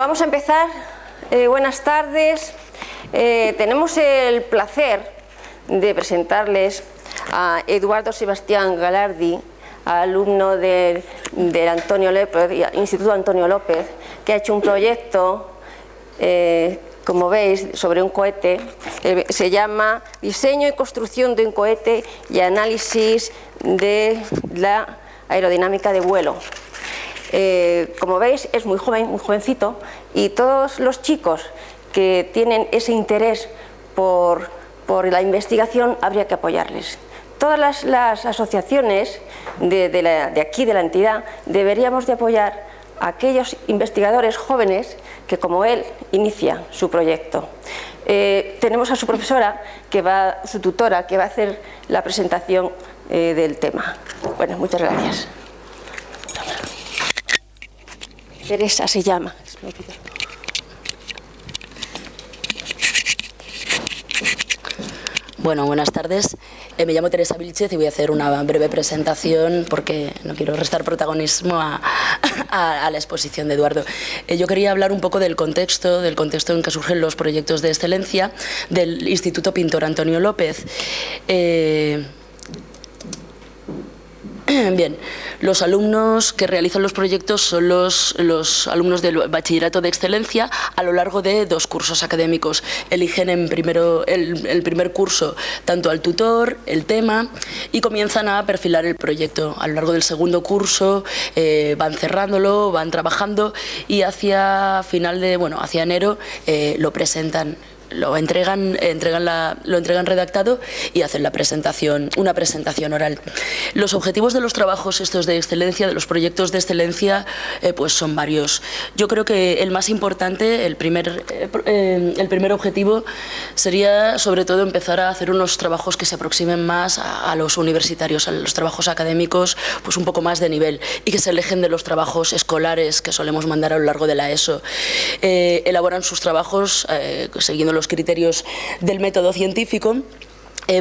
Vamos a empezar. Buenas tardes. Tenemos el placer de presentarles a Eduardo Sebastián Galardi, alumno del Instituto Antonio López, que ha hecho un proyecto, como veis, sobre un cohete. Se llama Diseño y construcción de un cohete y análisis de la aerodinámica de vuelo. Como veis, es muy joven, muy jovencito, y todos los chicos que tienen ese interés por la investigación habría que apoyarles. Todas las asociaciones de aquí, de la entidad, deberíamos de apoyar a aquellos investigadores jóvenes que, como él, inicia su proyecto. Tenemos a su profesora, su tutora, que va a hacer la presentación del tema. Bueno, muchas gracias. Teresa se llama. Bueno, buenas tardes. Me llamo Teresa Vilchez y voy a hacer una breve presentación porque no quiero restar protagonismo a la exposición de Eduardo. Yo quería hablar un poco del contexto en que surgen los proyectos de excelencia del Instituto Pintor Antonio López. Bien, los alumnos que realizan los proyectos son los alumnos del Bachillerato de Excelencia a lo largo de 2 cursos académicos. Eligen el primer curso tanto al tutor, el tema, y comienzan a perfilar el proyecto. A lo largo del segundo curso van cerrándolo, van trabajando y hacia enero lo presentan. Lo entregan redactado y hacen una presentación oral. Los objetivos de los trabajos estos de excelencia, de los proyectos de excelencia, pues son varios. Yo creo que el más importante, el primer objetivo sería sobre todo empezar a hacer unos trabajos que se aproximen más a los universitarios, a los trabajos académicos, pues un poco más de nivel, y que se alejen de los trabajos escolares que solemos mandar a lo largo de la ESO. Elaboran sus trabajos siguiendo los criterios del método científico.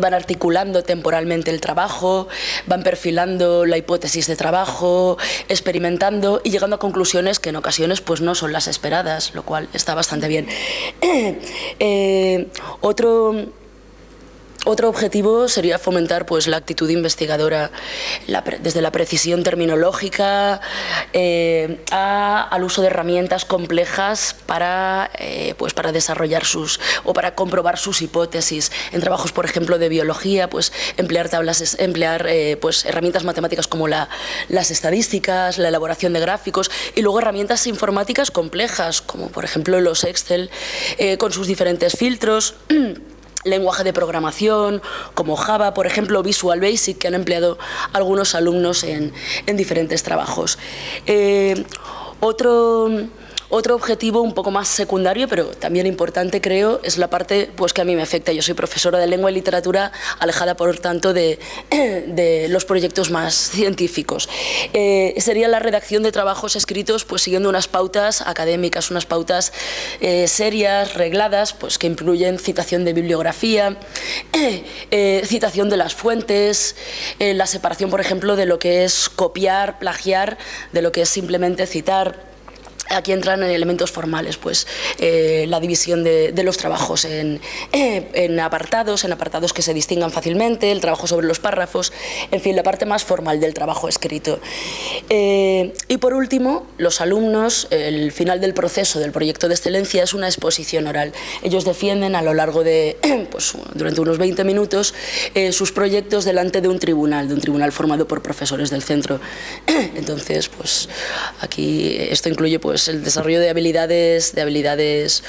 Van articulando temporalmente el trabajo, van perfilando la hipótesis de trabajo, experimentando y llegando a conclusiones que en ocasiones pues no son las esperadas, lo cual está bastante bien. Otro objetivo sería fomentar pues, la actitud investigadora, desde la precisión terminológica al uso de herramientas complejas para desarrollar para comprobar sus hipótesis. En trabajos, por ejemplo, de biología, pues emplear herramientas matemáticas como las estadísticas, la elaboración de gráficos, y luego herramientas informáticas complejas, como por ejemplo los Excel, con sus diferentes filtros. Lenguaje de programación como Java, por ejemplo, Visual Basic, que han empleado algunos alumnos en diferentes trabajos. Otro objetivo un poco más secundario, pero también importante, creo, es la parte pues, que a mí me afecta. Yo soy profesora de lengua y literatura, alejada, por tanto, de los proyectos más científicos. Sería la redacción de trabajos escritos pues, siguiendo unas pautas académicas, unas pautas serias, regladas, pues, que incluyen citación de bibliografía, citación de las fuentes, la separación, por ejemplo, de lo que es copiar, plagiar, de lo que es simplemente citar. Aquí entran elementos formales, pues la división de los trabajos en apartados que se distingan fácilmente, el trabajo sobre los párrafos, en fin, la parte más formal del trabajo escrito. Y por último, los alumnos, el final del proceso del proyecto de excelencia es una exposición oral. Ellos defienden a lo largo de, pues, durante unos 20 minutos, sus proyectos delante de un tribunal formado por profesores del centro. Entonces, pues aquí esto incluye pues el desarrollo de habilidades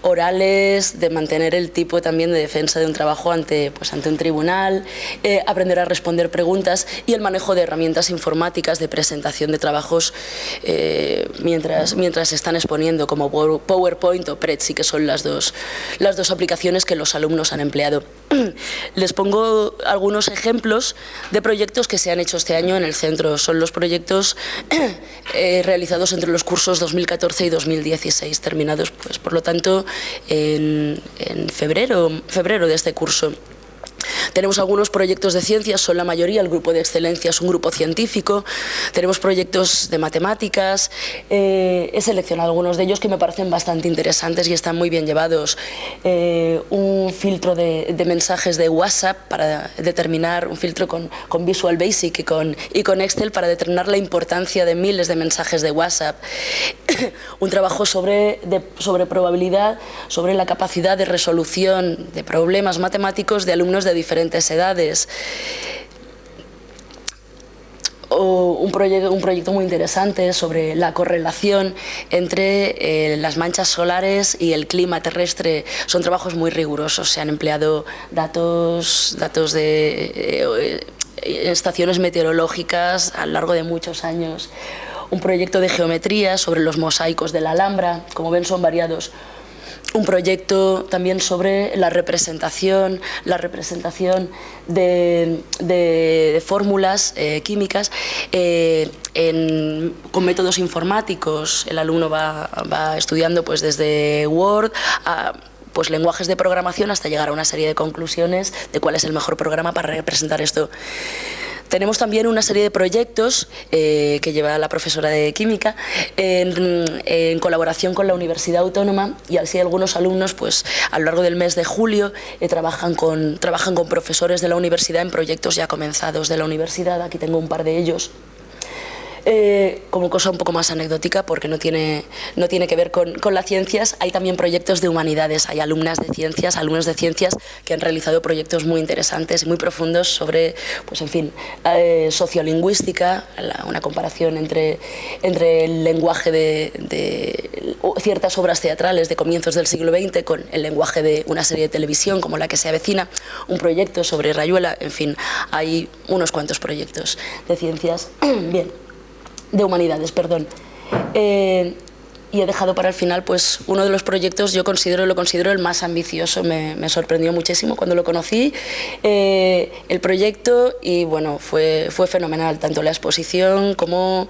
orales, de mantener el tipo también de defensa de un trabajo ante un tribunal, aprender a responder preguntas y el manejo de herramientas informáticas de presentación de trabajos mientras se están exponiendo, como PowerPoint o Prezi, que son las dos aplicaciones que los alumnos han empleado. Les pongo algunos ejemplos de proyectos que se han hecho este año en el centro. Son los proyectos realizados entre los cursos 2014 y 2016, terminados, pues, por lo tanto, en febrero de este curso. Tenemos algunos proyectos de ciencias, son la mayoría, el grupo de excelencia es un grupo científico, tenemos proyectos de matemáticas, he seleccionado algunos de ellos que me parecen bastante interesantes y están muy bien llevados. Un filtro de mensajes de WhatsApp para determinar, un filtro con Visual Basic y con Excel para determinar la importancia de miles de mensajes de WhatsApp. Un trabajo sobre probabilidad, sobre la capacidad de resolución de problemas matemáticos de alumnos de diferentes edades. O un proyecto muy interesante sobre la correlación entre las manchas solares y el clima terrestre. Son trabajos muy rigurosos, se han empleado datos de estaciones meteorológicas a lo largo de muchos años. Un proyecto de geometría sobre los mosaicos de la Alhambra, como ven son variados. Un proyecto también sobre la representación de fórmulas químicas con métodos informáticos. El alumno va estudiando pues, desde Word a pues, lenguajes de programación hasta llegar a una serie de conclusiones de cuál es el mejor programa para representar esto. Tenemos también una serie de proyectos que lleva la profesora de Química en colaboración con la Universidad Autónoma, y así algunos alumnos pues, a lo largo del mes de julio trabajan con profesores de la universidad en proyectos ya comenzados de la universidad. Aquí tengo un par de ellos. Como cosa un poco más anecdótica, porque no tiene que ver con las ciencias, hay también proyectos de humanidades, hay alumnos de ciencias que han realizado proyectos muy interesantes y muy profundos sobre, pues en fin, sociolingüística, una comparación entre el lenguaje de ciertas obras teatrales de comienzos del siglo XX con el lenguaje de una serie de televisión como La que se avecina, un proyecto sobre Rayuela, en fin, hay unos cuantos proyectos de ciencias. Bien. De humanidades, perdón. Y he dejado para el final pues, uno de los proyectos, lo considero el más ambicioso, me sorprendió muchísimo cuando lo conocí, el proyecto, y bueno, fue fenomenal, tanto la exposición como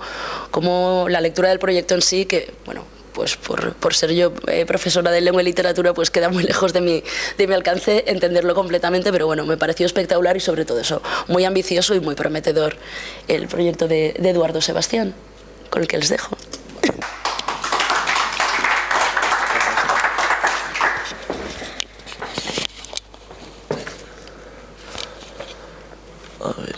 la lectura del proyecto en sí, que bueno, pues por ser yo profesora de lengua y literatura, pues queda muy lejos de mi alcance entenderlo completamente, pero bueno, me pareció espectacular y sobre todo eso, muy ambicioso y muy prometedor el proyecto de Eduardo Sebastián, con el que les dejo. A ver.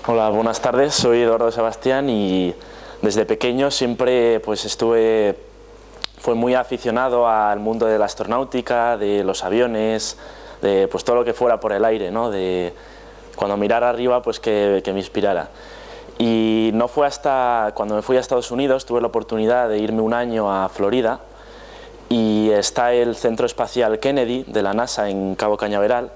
Hola, buenas tardes, soy Eduardo Sebastián y desde pequeño siempre pues fue muy aficionado al mundo de la astronáutica, de los aviones, de pues todo lo que fuera por el aire, ¿no? De cuando mirara arriba pues que me inspirara. Y no fue hasta cuando me fui a Estados Unidos, tuve la oportunidad de irme un año a Florida, y está el Centro Espacial Kennedy de la NASA en Cabo Cañaveral,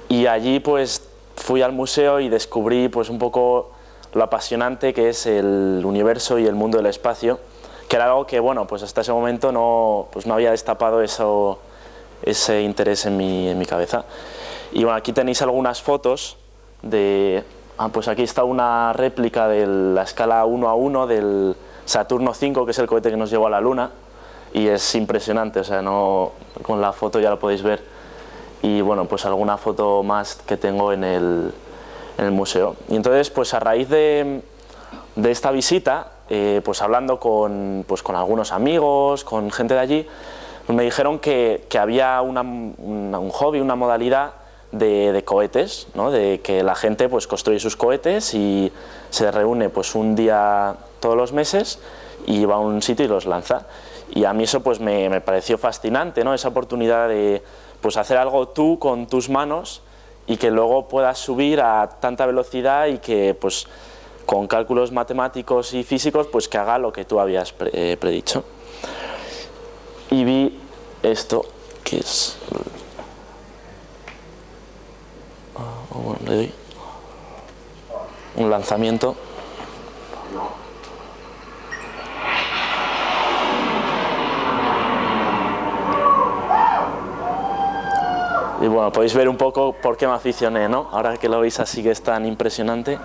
y allí pues fui al museo y descubrí pues un poco lo apasionante que es el universo y el mundo del espacio, que era algo que bueno, pues hasta ese momento no había destapado ese interés en mi cabeza. Y bueno, aquí tenéis algunas fotos pues aquí está una réplica de la escala 1:1 del Saturno 5, que es el cohete que nos llevó a la Luna, y es impresionante, o sea, con la foto ya lo podéis ver. Y bueno, pues alguna foto más que tengo en el museo. Y entonces, pues a raíz de esta visita, pues hablando con algunos amigos, con gente de allí, me dijeron que había un hobby, una modalidad de cohetes, ¿no? De que la gente pues construye sus cohetes y se reúne pues un día todos los meses y va a un sitio y los lanza. Y a mí eso pues me pareció fascinante, ¿no? Esa oportunidad de pues hacer algo tú con tus manos y que luego puedas subir a tanta velocidad y que pues con cálculos matemáticos y físicos pues que haga lo que tú habías predicho. Y vi esto que es... Bueno, le doy un lanzamiento. Y bueno, podéis ver un poco por qué me aficioné, ¿no? Ahora que lo veis así que es tan impresionante.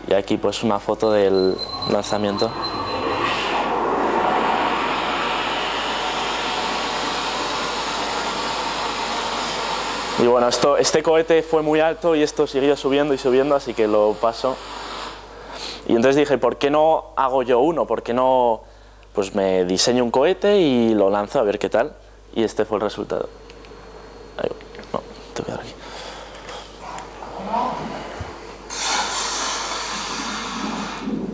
Y aquí pues una foto del lanzamiento. Y bueno, este cohete fue muy alto y esto siguió subiendo y subiendo, así que lo paso. Y entonces dije, ¿por qué no hago yo uno? ¿Por qué no pues me diseño un cohete y lo lanzo a ver qué tal? Y este fue el resultado. Ahí voy. No, tengo que dar aquí.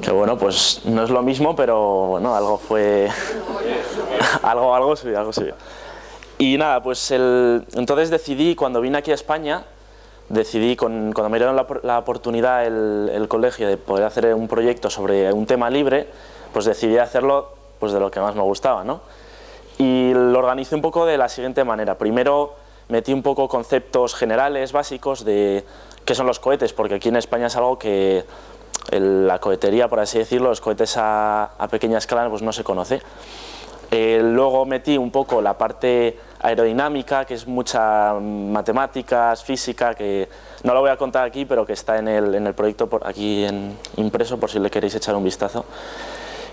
Que bueno, pues no es lo mismo, pero bueno, algo fue... algo subió. Y nada, pues entonces decidí, cuando vine aquí a España, cuando me dieron la oportunidad el colegio de poder hacer un proyecto sobre un tema libre, pues decidí hacerlo pues de lo que más me gustaba, ¿no? Y lo organicé un poco de la siguiente manera. Primero metí un poco conceptos generales, básicos de qué son los cohetes, porque aquí en España es algo que la cohetería, por así decirlo, los cohetes a pequeña escala pues no se conoce. Luego metí un poco la parte aerodinámica, que es mucha matemáticas, física, que no lo voy a contar aquí, pero que está en el proyecto aquí impreso por si le queréis echar un vistazo.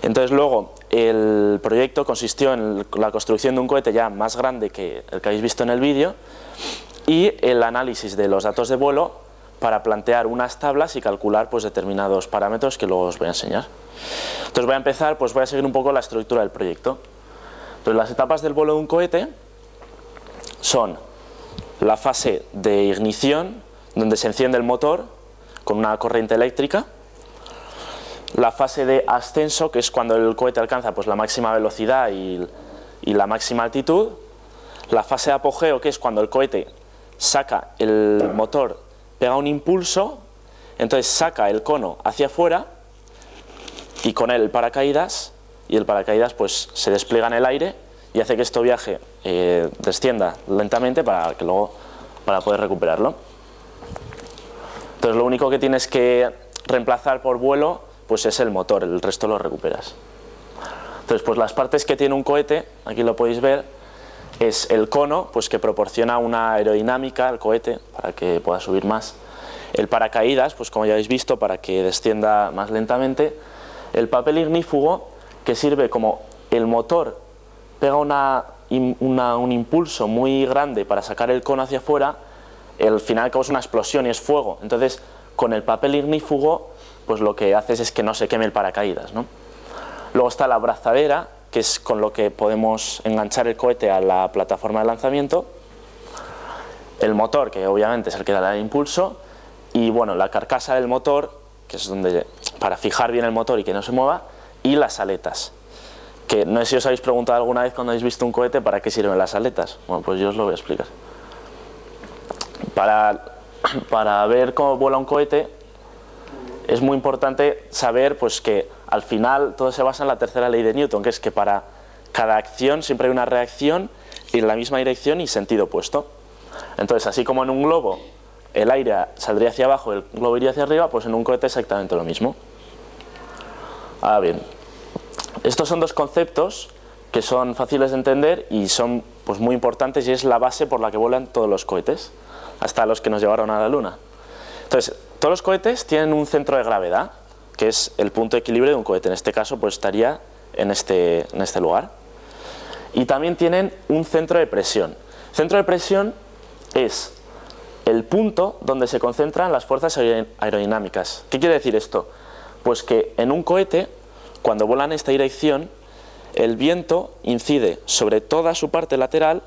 Entonces luego el proyecto consistió en la construcción de un cohete ya más grande que el que habéis visto en el vídeo y el análisis de los datos de vuelo para plantear unas tablas y calcular pues determinados parámetros que luego os voy a enseñar. Entonces voy a empezar, pues voy a seguir un poco la estructura del proyecto. Entonces las etapas del vuelo de un cohete son la fase de ignición, donde se enciende el motor con una corriente eléctrica, la fase de ascenso, que es cuando el cohete alcanza pues la máxima velocidad y la máxima altitud, la fase de apogeo, que es cuando el cohete saca el motor, pega un impulso, entonces saca el cono hacia afuera y con él el paracaídas, y el paracaídas pues se despliega en el aire y hace que esto viaje, descienda lentamente para poder recuperarlo. Entonces lo único que tienes que reemplazar por vuelo pues es el motor, el resto lo recuperas. Entonces pues las partes que tiene un cohete, aquí lo podéis ver, es el cono, pues que proporciona una aerodinámica al cohete para que pueda subir más. El paracaídas, pues como ya habéis visto, para que descienda más lentamente. El papel ignífugo, que sirve como el motor pega un impulso muy grande para sacar el cono hacia afuera, al final causa una explosión y es fuego. Entonces con el papel ignífugo pues lo que haces es que no se queme el paracaídas, ¿no? Luego está la abrazadera, que es con lo que podemos enganchar el cohete a la plataforma de lanzamiento, el motor, que obviamente es el que da el impulso, y bueno, la carcasa del motor, que es donde para fijar bien el motor y que no se mueva, y las aletas, que no sé si os habéis preguntado alguna vez cuando habéis visto un cohete para qué sirven las aletas. Bueno, pues yo os lo voy a explicar. Para ver cómo vuela un cohete es muy importante saber pues que al final todo se basa en la tercera ley de Newton, que es que para cada acción siempre hay una reacción en la misma dirección y sentido opuesto. Entonces, así como en un globo el aire saldría hacia abajo, el globo iría hacia arriba, pues en un cohete exactamente lo mismo. Ahora bien, estos son dos conceptos que son fáciles de entender y son pues muy importantes y es la base por la que vuelan todos los cohetes, hasta los que nos llevaron a la Luna. Entonces, todos los cohetes tienen un centro de gravedad, que es el punto de equilibrio de un cohete. En este caso, pues estaría en este lugar. Y también tienen un centro de presión. Centro de presión es el punto donde se concentran las fuerzas aerodinámicas. ¿Qué quiere decir esto? Pues que en un cohete, cuando vuela en esta dirección, el viento incide sobre toda su parte lateral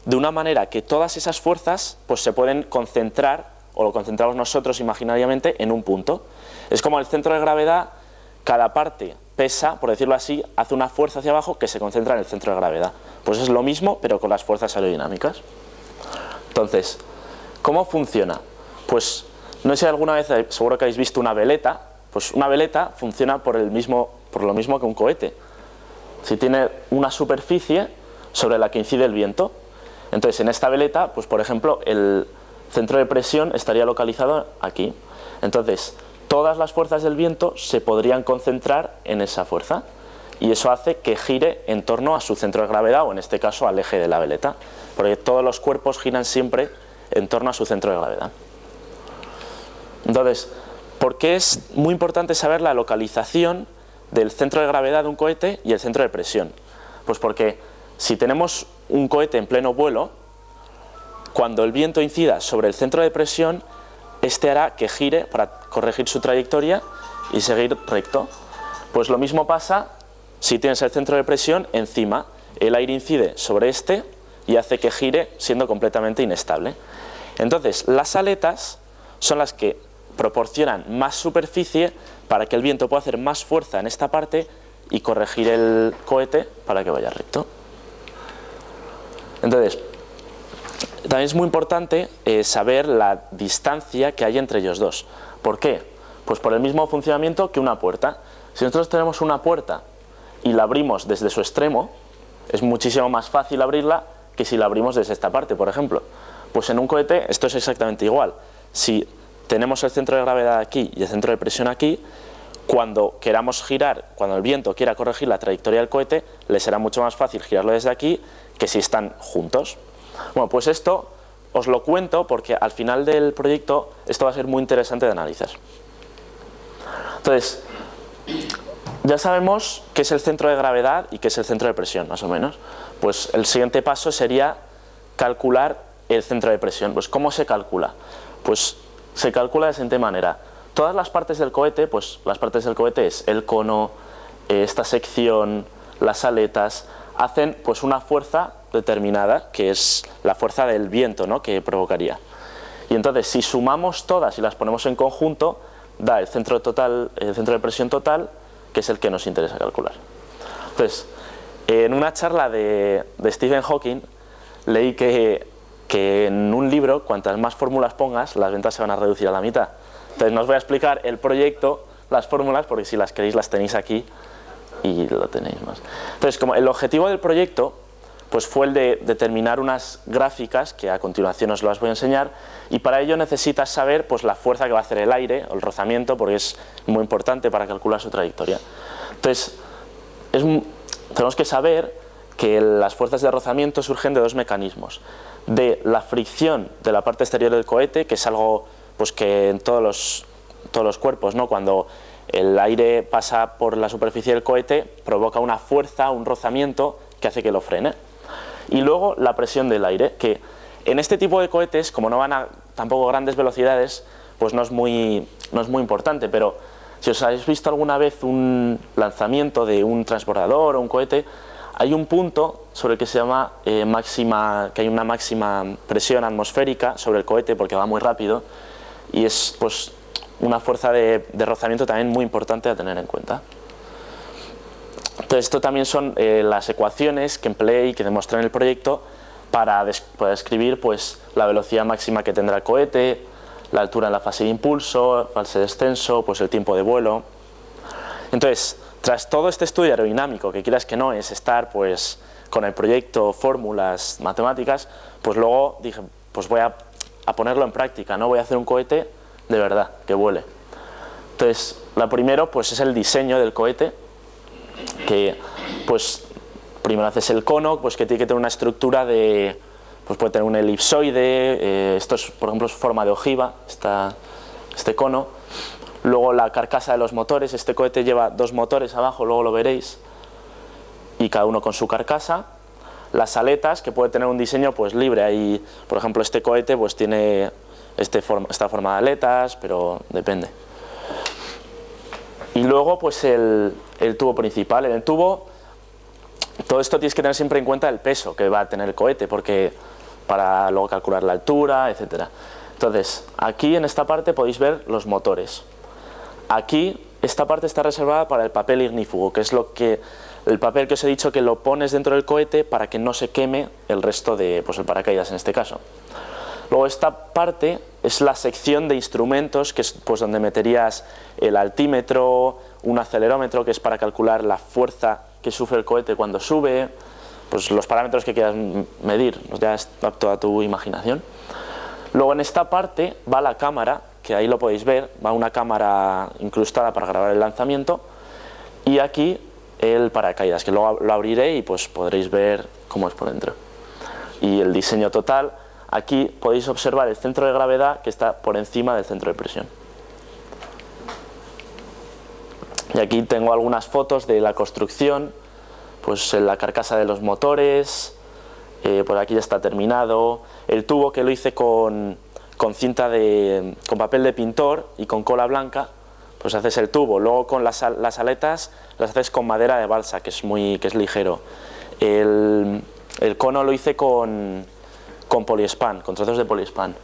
de una manera que todas esas fuerzas pues se pueden concentrar, o lo concentramos nosotros imaginariamente, en un punto. Es como el centro de gravedad, cada parte pesa, por decirlo así, hace una fuerza hacia abajo que se concentra en el centro de gravedad. Pues es lo mismo, pero con las fuerzas aerodinámicas. Entonces, ¿cómo funciona? Pues no sé si alguna vez, seguro que habéis visto una veleta, pues una veleta funciona por lo mismo que un cohete. Si tiene una superficie sobre la que incide el viento. Entonces en esta veleta, pues por ejemplo, el centro de presión estaría localizado aquí. Entonces todas las fuerzas del viento se podrían concentrar en esa fuerza y eso hace que gire en torno a su centro de gravedad, o en este caso al eje de la veleta, porque todos los cuerpos giran siempre en torno a su centro de gravedad. Entonces, ¿por qué es muy importante saber la localización del centro de gravedad de un cohete y el centro de presión? Pues porque si tenemos un cohete en pleno vuelo, cuando el viento incida sobre el centro de presión, este hará que gire para corregir su trayectoria y seguir recto. Pues lo mismo pasa si tienes el centro de presión encima. El aire incide sobre este y hace que gire siendo completamente inestable. Entonces, las aletas son las que proporcionan más superficie para que el viento pueda hacer más fuerza en esta parte y corregir el cohete para que vaya recto. Entonces, también es muy importante saber la distancia que hay entre ellos dos. ¿Por qué? Pues por el mismo funcionamiento que una puerta. Si nosotros tenemos una puerta y la abrimos desde su extremo, es muchísimo más fácil abrirla que si la abrimos desde esta parte, por ejemplo. Pues en un cohete esto es exactamente igual. Si tenemos el centro de gravedad aquí y el centro de presión aquí, cuando queramos girar, cuando el viento quiera corregir la trayectoria del cohete, le será mucho más fácil girarlo desde aquí que si están juntos. Bueno, pues esto os lo cuento porque al final del proyecto esto va a ser muy interesante de analizar. Entonces, ya sabemos qué es el centro de gravedad y qué es el centro de presión, más o menos. Pues el siguiente paso sería calcular el centro de presión. Pues ¿cómo se calcula? Pues se calcula de la siguiente manera. Todas las partes del cohete, pues las partes del cohete es el cono, esta sección, las aletas, hacen pues una fuerza determinada, que es la fuerza del viento, ¿no?, que provocaría. Y entonces, si sumamos todas y las ponemos en conjunto, da el centro total, el centro de presión total, que es el que nos interesa calcular. Entonces, en una charla de Stephen Hawking, leí que en un libro, cuantas más fórmulas pongas, las ventas se van a reducir a la mitad. Entonces, no os voy a explicar el proyecto, las fórmulas, porque si las queréis las tenéis aquí y lo tenéis más. Entonces, como el objetivo del proyecto pues fue el de determinar unas gráficas, que a continuación os las voy a enseñar, y para ello necesitas saber pues la fuerza que va a hacer el aire, o el rozamiento, porque es muy importante para calcular su trayectoria. Entonces, tenemos que saber que las fuerzas de rozamiento surgen de dos mecanismos: de la fricción de la parte exterior del cohete, que es algo pues que en todos los cuerpos, ¿no?, cuando el aire pasa por la superficie del cohete, provoca una fuerza, un rozamiento que hace que lo frene. Y luego la presión del aire, que en este tipo de cohetes, como no van a tampoco grandes velocidades, pues no es muy importante, pero si os habéis visto alguna vez un lanzamiento de un transbordador o un cohete, hay un punto sobre el que se llama que hay una máxima presión atmosférica sobre el cohete porque va muy rápido, y es pues una fuerza de rozamiento también muy importante a tener en cuenta. Entonces, esto también son las ecuaciones que empleé y que demostré en el proyecto para describir pues la velocidad máxima que tendrá el cohete, la altura en la fase de impulso, fase de descenso, pues el tiempo de vuelo. Entonces, tras todo este estudio aerodinámico, que quieras que no es estar pues con el proyecto, fórmulas, matemáticas, pues luego dije, pues voy a ponerlo en práctica, ¿no? Voy a hacer un cohete de verdad, que vuele. Entonces, lo primero pues es el diseño del cohete, que pues primero haces el cono, pues que tiene que tener una estructura de, pues puede tener un elipsoide, esto es, por ejemplo, es forma de ojiva, este cono. Luego la carcasa de los motores, este cohete lleva dos motores abajo, luego lo veréis, y cada uno con su carcasa. Las aletas, que puede tener un diseño pues libre, ahí, por ejemplo, este cohete pues tiene esta forma de aletas, pero depende. Y luego pues el tubo principal. En el tubo, todo esto tienes que tener siempre en cuenta el peso que va a tener el cohete, porque para luego calcular la altura, etcétera. Entonces, aquí en esta parte podéis ver los motores. Aquí, esta parte está reservada para el papel ignífugo, que es el papel que os he dicho que lo pones dentro del cohete para que no se queme el resto de, pues el paracaídas en este caso. Luego esta parte es la sección de instrumentos, que es pues donde meterías el altímetro, un acelerómetro, que es para calcular la fuerza que sufre el cohete cuando sube, pues los parámetros que quieras medir, ya es apto a tu imaginación. Luego en esta parte va la cámara, que ahí lo podéis ver, va una cámara incrustada para grabar el lanzamiento, y aquí el paracaídas, que luego lo abriré y pues podréis ver cómo es por dentro. Y el diseño total, aquí podéis observar el centro de gravedad que está por encima del centro de presión. Y aquí tengo algunas fotos de la construcción, pues en la carcasa de los motores, por aquí ya está terminado, el tubo que lo hice con cinta con papel de pintor y con cola blanca, pues haces el tubo, luego con las aletas las haces con madera de balsa, que es ligero. El cono lo hice con poliespan, con trozos de poliespan.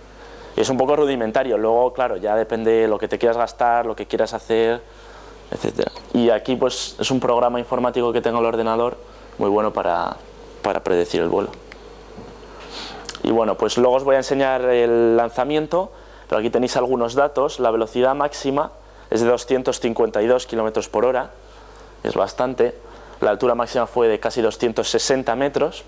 Y es un poco rudimentario, luego claro, ya depende de lo que te quieras gastar, lo que quieras hacer, etcétera. Y aquí pues es un programa informático que tengo en el ordenador, muy bueno para predecir el vuelo. Y bueno, pues luego os voy a enseñar el lanzamiento, pero aquí tenéis algunos datos. La velocidad máxima es de 252 km por hora, es bastante. La altura máxima fue de casi 260 metros.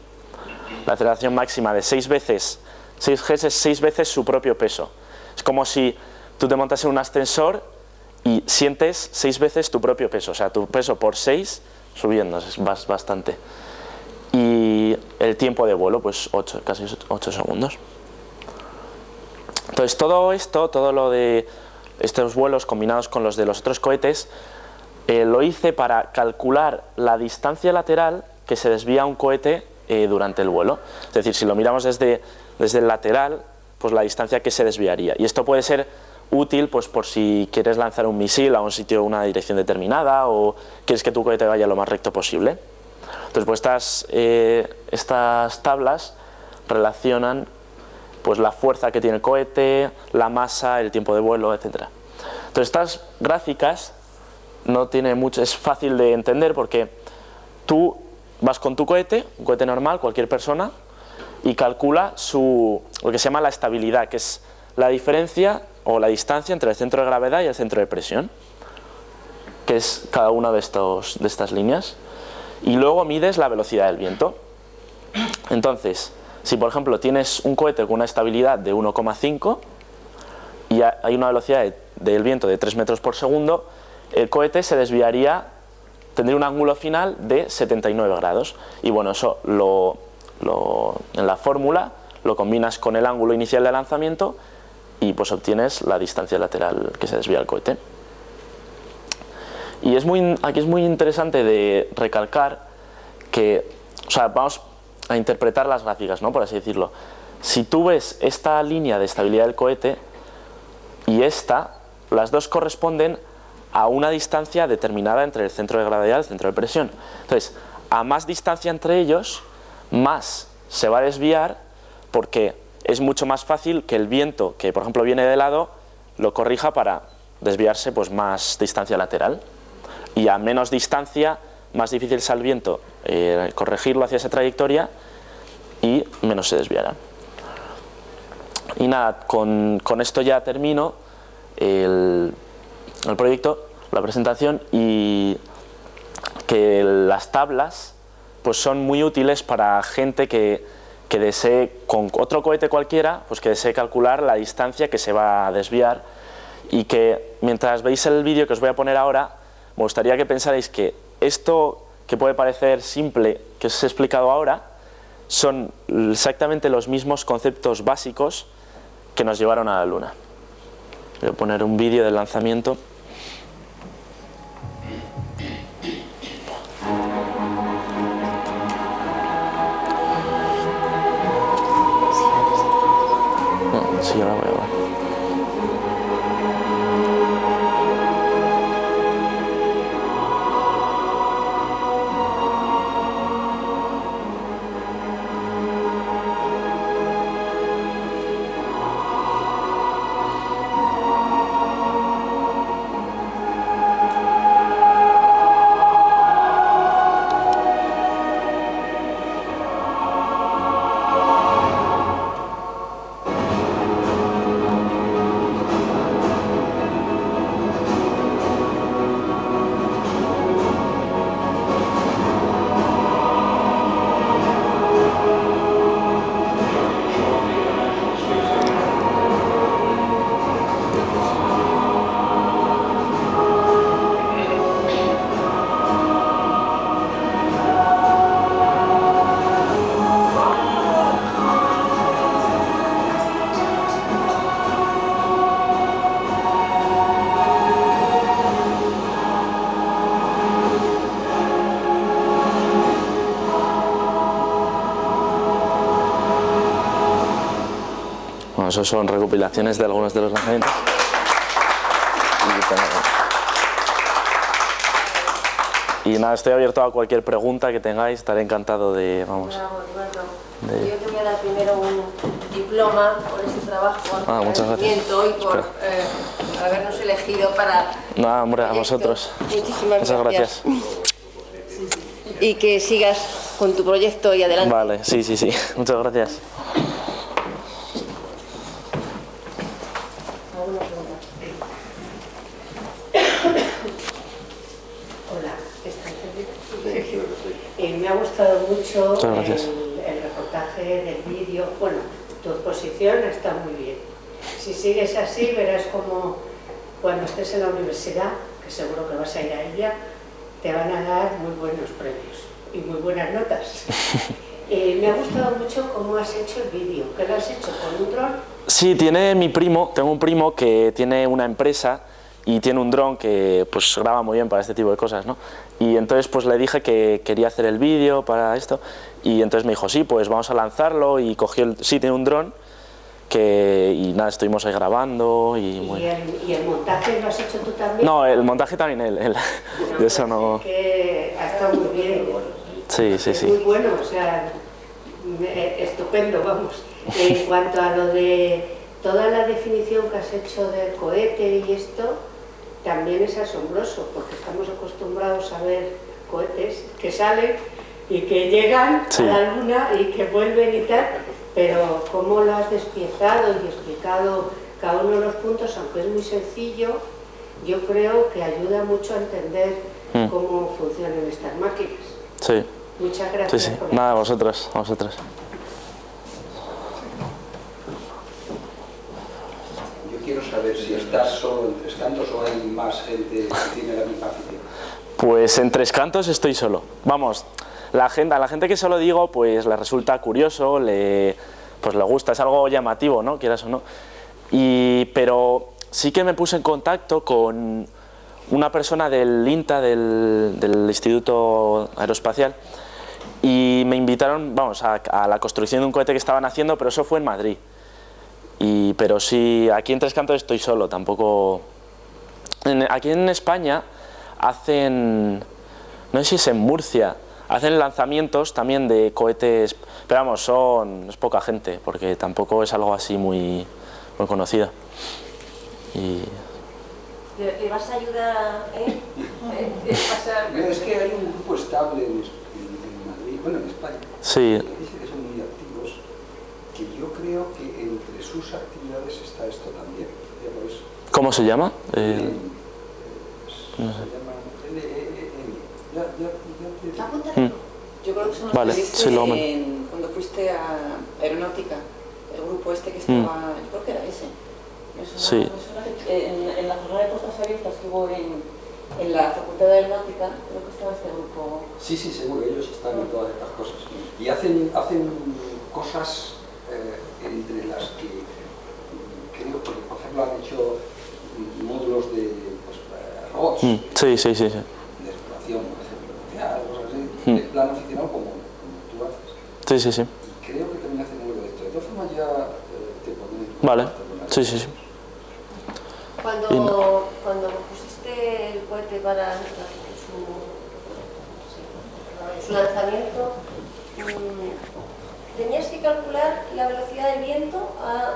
La aceleración máxima de 6 veces, 6 Gs es 6 veces su propio peso. Es como si tú te montas en un ascensor y sientes 6 veces tu propio peso, o sea, tu peso por 6 subiendo, es bastante. Y el tiempo de vuelo, pues casi 8 segundos. Entonces todo esto, todo lo de estos vuelos combinados con los de los otros cohetes, lo hice para calcular la distancia lateral que se desvía un cohete durante el vuelo. Es decir, si lo miramos desde el lateral, pues la distancia que se desviaría. Y esto puede ser útil pues por si quieres lanzar un misil a un sitio, una dirección determinada, o quieres que tu cohete vaya lo más recto posible. Entonces pues estas tablas relacionan pues la fuerza que tiene el cohete, la masa, el tiempo de vuelo, etc. Entonces estas gráficas no tiene mucho, es fácil de entender porque tú vas con tu cohete, un cohete normal, cualquier persona, y calcula lo que se llama la estabilidad, que es la diferencia o la distancia entre el centro de gravedad y el centro de presión, que es cada una de estas líneas, y luego mides la velocidad del viento. Entonces, si por ejemplo tienes un cohete con una estabilidad de 1,5 y hay una velocidad del viento de 3 metros por segundo, el cohete se desviaría, tendría un ángulo final de 79 grados. Y bueno, eso en la fórmula lo combinas con el ángulo inicial de lanzamiento y pues obtienes la distancia lateral que se desvía el cohete. Y aquí es muy interesante de recalcar que, o sea, vamos a interpretar las gráficas, ¿no?, por así decirlo. Si tú ves esta línea de estabilidad del cohete y las dos corresponden a una distancia determinada entre el centro de gravedad y el centro de presión. Entonces, a más distancia entre ellos, más se va a desviar, porque es mucho más fácil que el viento, que por ejemplo viene de lado, lo corrija para desviarse pues más distancia lateral. Y a menos distancia, más difícil es al viento corregirlo hacia esa trayectoria y menos se desviará. Y nada, con esto ya termino el proyecto, la presentación, y que las tablas pues son muy útiles para gente que desee, con otro cohete cualquiera, pues que desee calcular la distancia que se va a desviar, y que mientras veis el vídeo que os voy a poner ahora, me gustaría que pensarais que esto que puede parecer simple, que os he explicado ahora, son exactamente los mismos conceptos básicos que nos llevaron a la Luna. Voy a poner un vídeo del lanzamiento. Sí, ahora voy a ver. bueno, eso son recopilaciones de algunos de los lanzamientos. Y nada, estoy abierto a cualquier pregunta que tengáis, estaré encantado de, vamos. Yo te voy a dar primero un diploma por este trabajo, muchas gracias. Y por habernos elegido para... Nada, hombre, a vosotros. Muchísimas gracias. Y que sigas con tu proyecto y adelante. Vale, sí, muchas gracias. Me ha gustado mucho el reportaje del vídeo. Bueno, tu exposición está muy bien. Si sigues así, verás como cuando estés en la universidad, que seguro que vas a ir a ella, te van a dar muy buenos premios y muy buenas notas. Me ha gustado mucho cómo has hecho el vídeo. ¿Qué lo has hecho? ¿Con un dron? Sí, tengo un primo que tiene una empresa y tiene un dron que pues graba muy bien para este tipo de cosas, ¿no? Y entonces pues le dije que quería hacer el vídeo para esto y entonces me dijo, sí, pues vamos a lanzarlo, y cogió sí, tiene un dron y nada, estuvimos ahí grabando y... ¿Y el montaje lo has hecho tú también? No, el montaje también él. De eso no... Es que ha estado muy bien. Sí. Muy bueno, o sea, estupendo, vamos. En cuanto a lo de toda la definición que has hecho del cohete y esto, también es asombroso, porque estamos acostumbrados a ver cohetes que salen y que llegan a la luna y que vuelven y tal, pero cómo lo has despiezado y explicado cada uno de los puntos, aunque es muy sencillo, yo creo que ayuda mucho a entender cómo funcionan estas máquinas. Sí. Muchas gracias. Sí. Nada, a vosotros. Quiero saber si estás solo en Tres Cantos o hay más gente que tiene la misma afición. Pues en Tres Cantos estoy solo. Vamos, a la gente que se lo digo, pues le resulta curioso, pues le gusta, es algo llamativo, ¿no? Quieras o no. Pero sí que me puse en contacto con una persona del INTA, del Instituto Aeroespacial, y me invitaron, vamos, a la construcción de un cohete que estaban haciendo, pero eso fue en Madrid. Pero sí, aquí en Tres Cantos estoy solo, tampoco... Aquí en España hacen, no sé si es en Murcia, hacen lanzamientos también de cohetes, pero vamos, es poca gente, porque tampoco es algo así muy conocido. ¿Le vas a ayudar, Es que hay un grupo estable en Madrid, bueno, en España, sí. que son muy activos, que yo creo que entre sus actividades está esto también. Ya lo ves. ¿Cómo se llama? Se llama Yo creo que eso nos Vale, pediste cuando fuiste a Aeronáutica, el grupo este que estaba, yo creo que era ese. Sí. En la jornada de puertas abiertas que hubo en la Facultad de Aeronáutica, creo que estaba este grupo. Sí, seguro, ellos están en todas estas cosas. Y hacen cosas entre las que creo que, por ejemplo, han hecho módulos de robots. Sí. De exploración, por ejemplo, cosas así, de plan aficionado como tú haces. Sí. Y creo que también hacen algo de esto. De todas formas ya te pondré. Vale, sí. Cuando pusiste el cohete para su lanzamiento, ¿tenías que calcular la velocidad del viento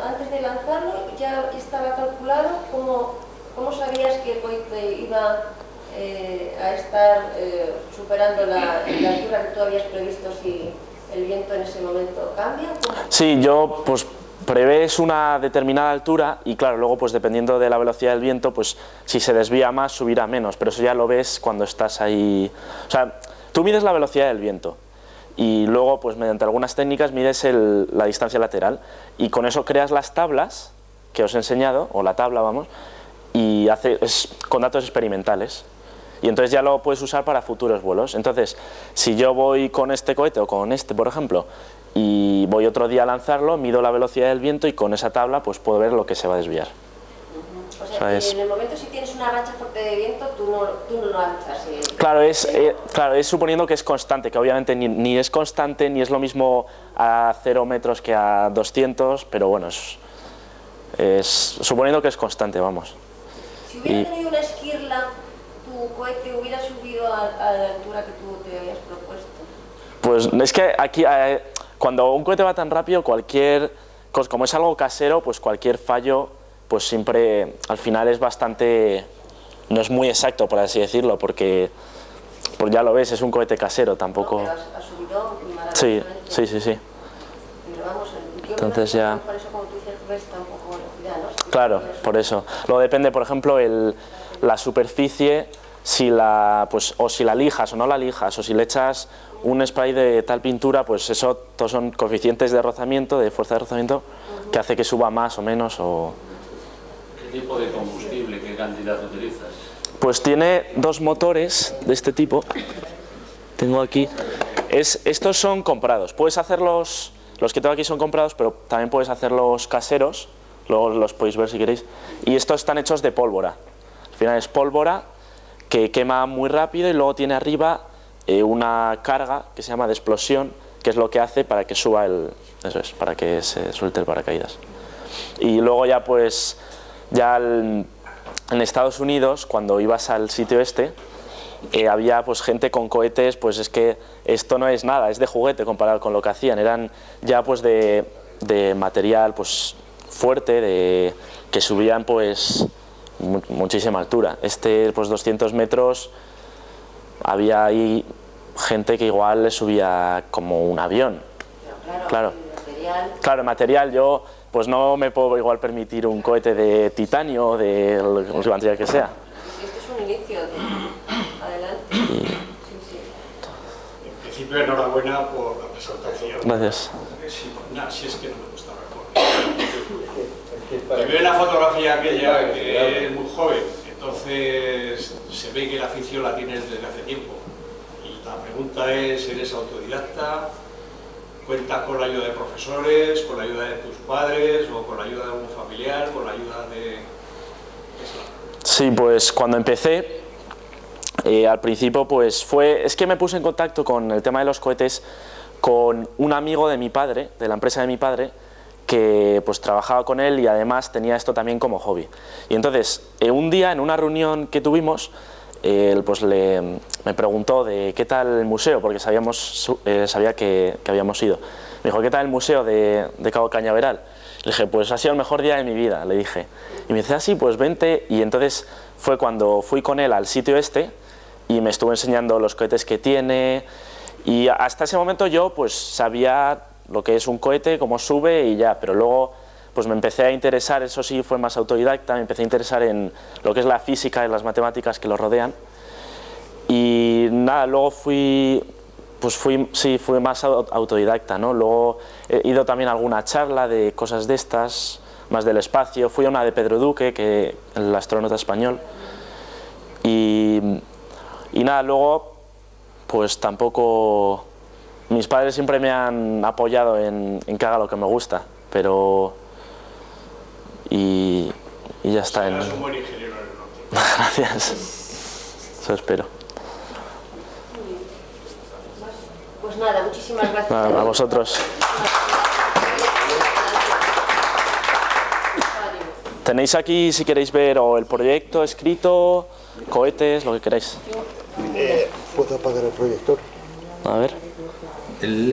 antes de lanzarlo? ¿Ya estaba calculado? ¿Cómo sabías que el cohete iba a estar superando la altura que tú habías previsto si el viento en ese momento cambia? Sí, yo pues prevés una determinada altura y claro, luego pues dependiendo de la velocidad del viento, pues si se desvía más, subirá menos, pero eso ya lo ves cuando estás ahí. O sea, tú mides la velocidad del viento y luego pues mediante algunas técnicas mides la distancia lateral y con eso creas las tablas que os he enseñado, o la tabla vamos, y con datos experimentales. Y entonces ya lo puedes usar para futuros vuelos. Entonces, si yo voy con este cohete o con este, por ejemplo, y voy otro día a lanzarlo, mido la velocidad del viento y con esa tabla pues puedo ver lo que se va a desviar. O sea, en el momento si tienes una racha fuerte de viento, tú no lanzas. Claro, es suponiendo que es constante, que obviamente ni es constante, ni es lo mismo a 0 metros que a 200, pero bueno, suponiendo que es constante, vamos. Si hubiera tenido una esquirla, ¿tu cohete hubiera subido a la altura que tú te habías propuesto? Pues es que aquí, cuando un cohete va tan rápido, cualquier cosa, como es algo casero, pues cualquier fallo, pues siempre al final es bastante, no es muy exacto, por así decirlo, porque pues ya lo ves, es un cohete casero, tampoco. No, pero ha subido Sí, maravillosamente. sí, sí, sí. Pero vamos, yo Entonces creo que ya. por eso, como tú dices, resta un poco velocidad, ¿no? Claro, por eso. Luego depende, por ejemplo, la superficie, si o si la lijas o no la lijas, o si le echas un spray de tal pintura, pues eso, todos son coeficientes de rozamiento, de fuerza de rozamiento, que hace que suba más o menos. ¿Qué tipo de combustible, qué cantidad utilizas? Pues tiene dos motores de este tipo. Tengo aquí. Estos son comprados. Puedes hacerlos, los que tengo aquí son comprados, pero también puedes hacerlos caseros. Luego los podéis ver si queréis. Y estos están hechos de pólvora. Al final es pólvora que quema muy rápido y luego tiene arriba una carga que se llama de explosión, que es lo que hace para que suba para que se suelte el paracaídas. Y luego ya pues, en Estados Unidos, cuando ibas al sitio este, había pues gente con cohetes, pues es que esto no es nada, es de juguete comparado con lo que hacían. Eran ya pues de material pues fuerte, que subían pues muchísima altura. Pues 200 metros, había ahí gente que igual le subía como un avión. Claro. Claro, material, yo pues no me puedo igual permitir un cohete de titanio o de el material que sea. Este es un inicio. Adelante. Sí. En principio, enhorabuena por la presentación. Gracias. Si es que no me gustaba. Veo en la fotografía aquella que es muy joven, entonces se ve que la afición la tienes desde hace tiempo. Y la pregunta es, ¿eres autodidacta? ¿Cuentas con la ayuda de profesores, con la ayuda de tus padres o con la ayuda de algún familiar, con la ayuda de...? Sí, pues cuando empecé, al principio pues es que me puse en contacto con el tema de los cohetes con un amigo de mi padre, de la empresa de mi padre, que pues trabajaba con él y además tenía esto también como hobby. Y entonces, un día en una reunión que tuvimos, él pues me preguntó de qué tal el museo, porque sabía que habíamos ido. Me dijo, ¿qué tal el museo de Cabo Cañaveral? Le dije, pues ha sido el mejor día de mi vida, le dije. Y me dice, sí, pues vente. Y entonces fue cuando fui con él al sitio este y me estuvo enseñando los cohetes que tiene. Y hasta ese momento yo pues sabía lo que es un cohete, cómo sube y ya, pero luego pues me empecé a interesar, eso sí fue más autodidacta, me empecé a interesar en lo que es la física y las matemáticas que lo rodean. Y nada, luego fui más autodidacta, ¿no? Luego he ido también a alguna charla de cosas de estas, más del espacio, fui a una de Pedro Duque, el astronauta español. Y nada, luego pues tampoco... Mis padres siempre me han apoyado en que haga lo que me gusta, pero... Y ya está. Serás un buen ingeniero aeronáutico. Gracias. Eso espero. Pues nada, muchísimas gracias. Nada, a vosotros. Tenéis aquí, si queréis ver, o el proyecto escrito, cohetes, lo que queráis. ¿Puedo apagar el proyector? A ver.